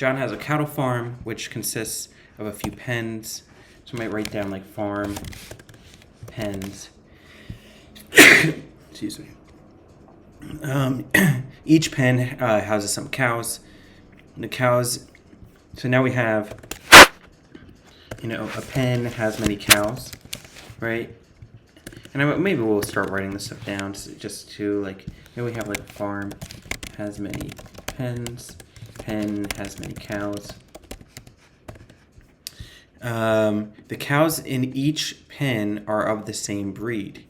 John has a cattle farm, which consists of a few pens. So I might write down like farm, pens. Excuse me. Each pen houses some cows. The cows. So now we have, a pen has many cows, right? And maybe we'll start writing this stuff down just to like. We have like farm has many pens. Pen has many cows. The cows in each pen are of the same breed.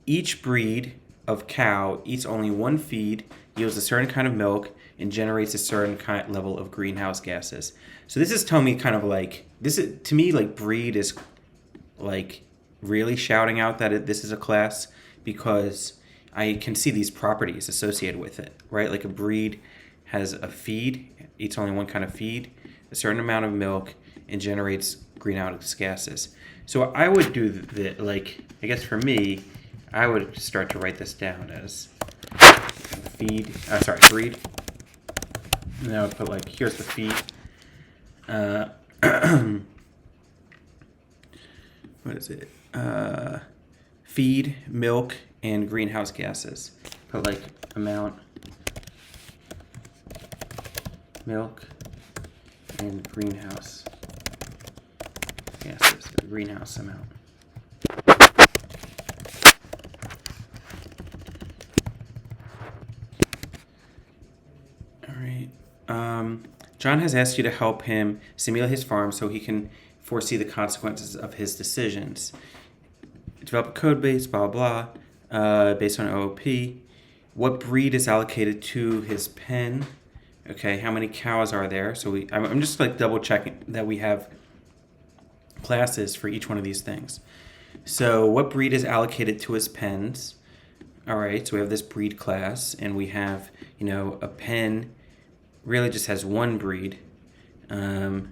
Each breed of cow eats only one feed, yields a certain kind of milk, and generates a certain level of greenhouse gases. So this is telling me kind of like to me like breed is like really shouting out that this is a class, because I can see these properties associated with it, right? Like a breed has a feed, eats only one kind of feed, a certain amount of milk, and generates greenhouse gases. So I would do I guess for me, I would start to write this down as breed. And then I would put like, here's the feed. What is it? Feed, milk, and greenhouse gases. Put like amount, milk, and greenhouse gases, the greenhouse amount. All right. John has asked you to help him simulate his farm so he can foresee the consequences of his decisions. Develop a code base, blah, blah, based on OOP. What breed is allocated to his pen? Okay, how many cows are there? So I'm just like double checking that we have classes for each one of these things. So what breed is allocated to his pens? All right, so we have this breed class, and we have, a pen really just has one breed, and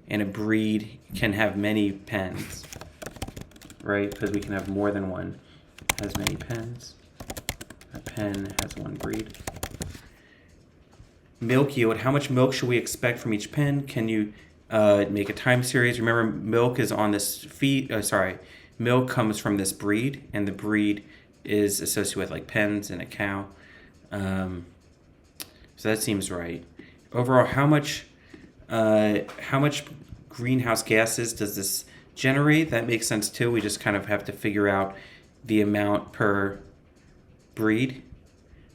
a breed can have many pens, right? Because we can have more than one has many pens. A pen has one breed. Milk yield. How much milk should we expect from each pen? Can you make a time series? Remember, milk is on this feed. Milk comes from this breed, and the breed is associated with like pens and a cow. So that seems right. Overall, how much greenhouse gases does this generate? That makes sense too. We just kind of have to figure out the amount per breed,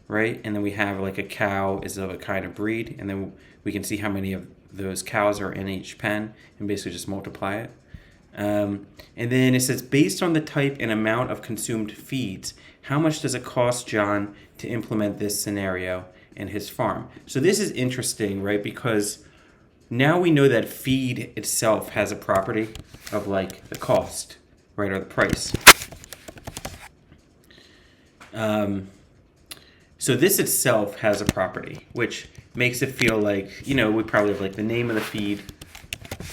right? And then we have like a cow is of a kind of breed, and then we can see how many of those cows are in each pen and basically just multiply it. And then it says, based on the type and amount of consumed feeds, how much does it cost John to implement this scenario in his farm? So this is interesting, right? Because now we know that feed itself has a property of like the cost, right, or the price. So this itself has a property, which makes it feel like, we probably have like the name of the feed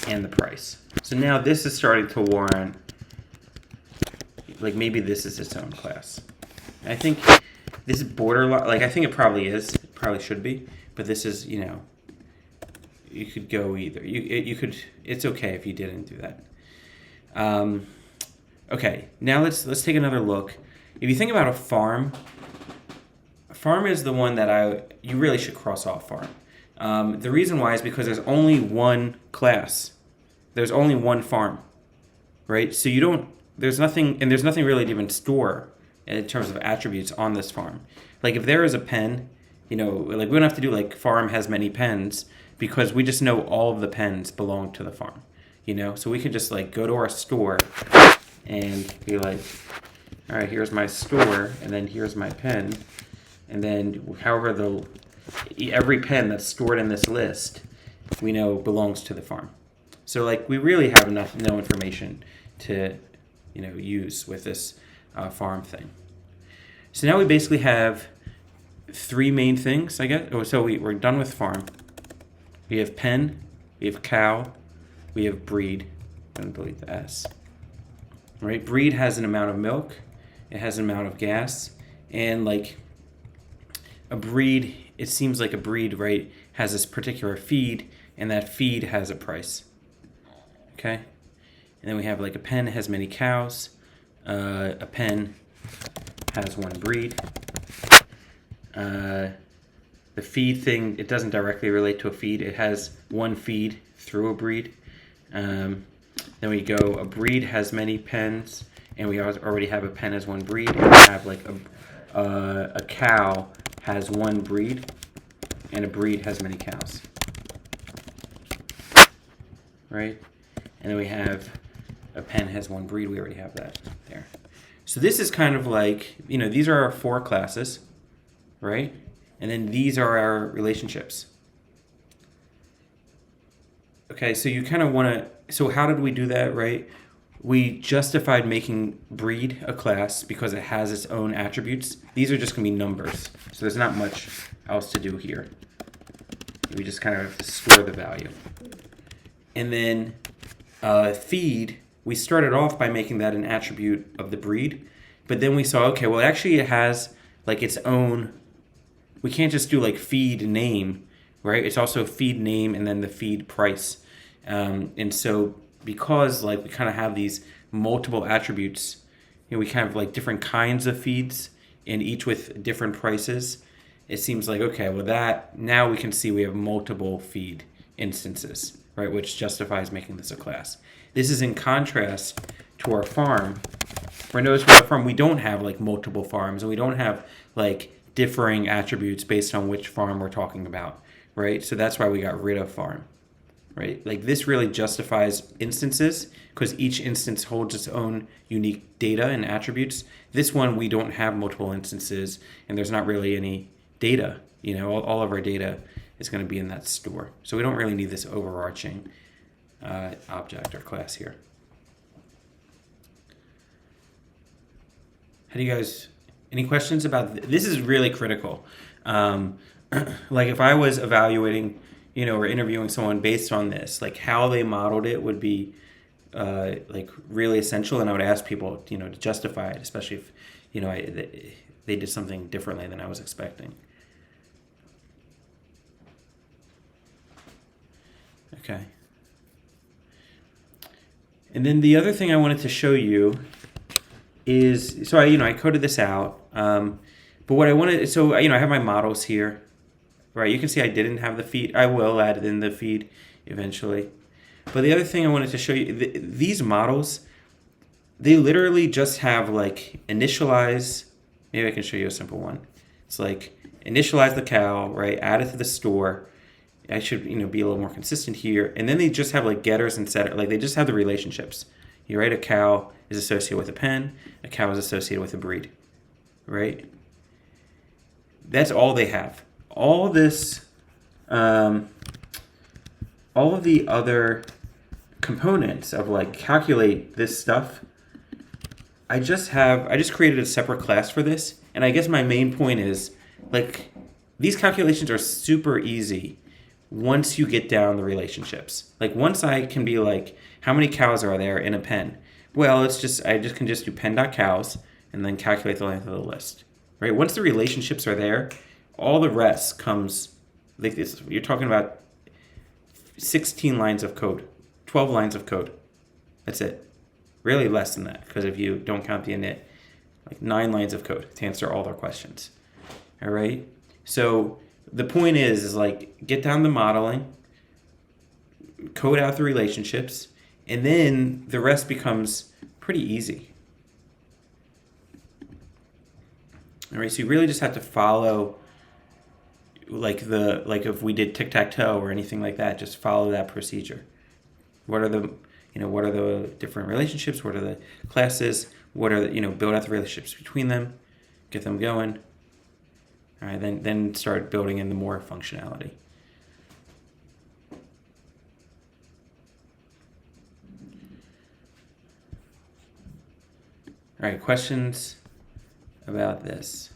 and the price. So now this is starting to warrant, like maybe this is its own class. I think this is borderline, like I think it probably is, it probably should be, but this is, you could go either. You could, it's okay if you didn't do that. Okay, now let's take another look. If you think about a farm is the one that you really should cross off farm. The reason why is because there's only one class. There's only one farm, right? So there's nothing really to even store in terms of attributes on this farm. Like if there is a pen, like we don't have to do like farm has many pens, because we just know all of the pens belong to the farm, So we could just like go to our store and be like, all right, here's my store, and then here's my pen. And then however every pen that's stored in this list, we know belongs to the farm. So like we really have no information to, use with this farm thing. So now we basically have three main things, I guess. So we're done with farm. We have pen, we have cow, we have breed. I'm going to delete the S. Right? Breed has an amount of milk. It has an amount of gas. And like a breed, it seems like a breed, right, has this particular feed, and that feed has a price. Okay? And then we have like a pen has many cows. A pen has one breed. The feed thing, it doesn't directly relate to a feed. It has one feed through a breed. Then we go, a breed has many pens, and we already have a pen as one breed. And we have like a cow has one breed, and a breed has many cows. Right? And then we have a pen has one breed. We already have that there. So this is kind of like, these are our 4 classes, right? And then these are our relationships. Okay, so you kind of want to, so how did we do that, right? We justified making breed a class because it has its own attributes. These are just going to be numbers. So there's not much else to do here. We just kind of store the value. And then feed, we started off by making that an attribute of the breed. But then we saw, okay, well, actually it has like its own, we can't just do like feed name, right? It's also feed name and then the feed price. And so because like we kind of have these multiple attributes, we kind of like different kinds of feeds and each with different prices, it seems like, okay, well that, now we can see we have multiple feed instances, right? Which justifies making this a class. This is in contrast to our farm, where notice with our farm, we don't have like multiple farms and we don't have like differing attributes based on which farm we're talking about, right? So that's why we got rid of farm, right? Like this really justifies instances because each instance holds its own unique data and attributes. This one, we don't have multiple instances and there's not really any data. All of our data is going to be in that store. So we don't really need this overarching object or class here. How do you guys, any questions about this? Is really critical. Like if I was evaluating, or interviewing someone based on this, like how they modeled it would be like really essential. And I would ask people, to justify it, especially if, they did something differently than I was expecting. Okay. And then the other thing I wanted to show you is, so I coded this out, but what I wanted, so I have my models here, right? You can see I didn't have the feed. I will add in the feed eventually. But the other thing I wanted to show you, these models, they literally just have like initialize. Maybe I can show you a simple one. It's like initialize the cow, right? Add it to the store. I should, be a little more consistent here. And then they just have like getters and setters. Like they just have the relationships. You write a cow is associated with a pen. A cow is associated with a breed, right? That's all they have. All this, all of the other components of like calculate this stuff, I just created a separate class for this. And I guess my main point is like these calculations are super easy once you get down the relationships. Like once I can be like, how many cows are there in a pen? Well, I can just do pen.cows and then calculate the length of the list, right? Once the relationships are there, all the rest comes, like this, you're talking about 16 lines of code, 12 lines of code. That's it. Really less than that, because if you don't count the init, like 9 lines of code to answer all their questions. All right? So the point is like get down the modeling, code out the relationships, and then the rest becomes pretty easy. All right, so you really just have to follow like if we did tic-tac-toe or anything like that, just follow that procedure. What are the different relationships? What are the classes? What are build out the relationships between them, get them going. All right, then start building in the more functionality. All right, questions about this?